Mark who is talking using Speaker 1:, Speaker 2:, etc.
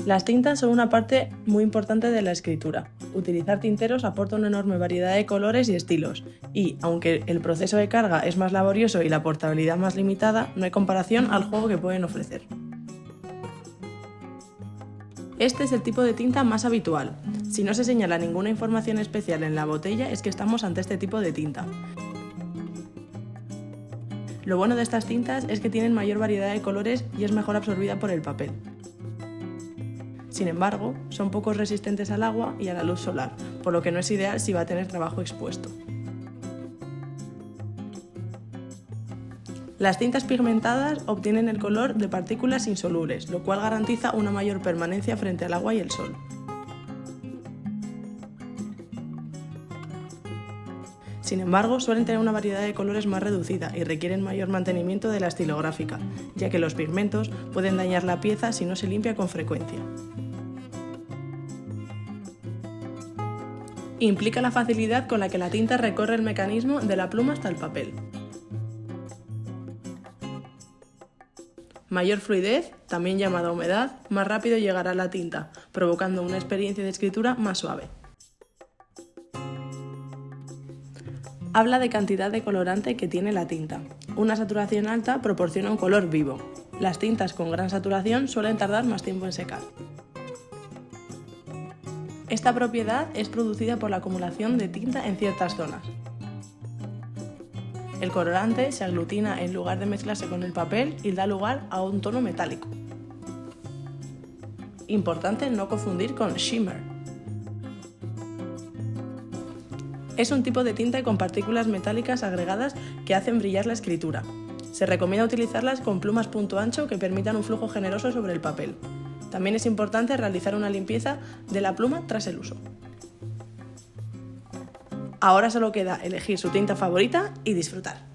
Speaker 1: Las tintas son una parte muy importante de la escritura. Utilizar tinteros aporta una enorme variedad de colores y estilos, y, aunque el proceso de carga es más laborioso y la portabilidad más limitada, no hay comparación al juego que pueden ofrecer. Este es el tipo de tinta más habitual. Si no se señala ninguna información especial en la botella, es que estamos ante este tipo de tinta. Lo bueno de estas tintas es que tienen mayor variedad de colores y es mejor absorbida por el papel. Sin embargo, son poco resistentes al agua y a la luz solar, por lo que no es ideal si va a tener trabajo expuesto. Las tintas pigmentadas obtienen el color de partículas insolubles, lo cual garantiza una mayor permanencia frente al agua y el sol. Sin embargo, suelen tener una variedad de colores más reducida y requieren mayor mantenimiento de la estilográfica, ya que los pigmentos pueden dañar la pieza si no se limpia con frecuencia. Implica la facilidad con la que la tinta recorre el mecanismo de la pluma hasta el papel. Mayor fluidez, también llamada humedad, más rápido llegará la tinta, provocando una experiencia de escritura más suave. Habla de cantidad de colorante que tiene la tinta. Una saturación alta proporciona un color vivo. Las tintas con gran saturación suelen tardar más tiempo en secar. Esta propiedad es producida por la acumulación de tinta en ciertas zonas. El colorante se aglutina en lugar de mezclarse con el papel y da lugar a un tono metálico. Importante no confundir con shimmer. Es un tipo de tinta con partículas metálicas agregadas que hacen brillar la escritura. Se recomienda utilizarlas con plumas punto ancho que permitan un flujo generoso sobre el papel. También es importante realizar una limpieza de la pluma tras el uso. Ahora solo queda elegir su tinta favorita y disfrutar.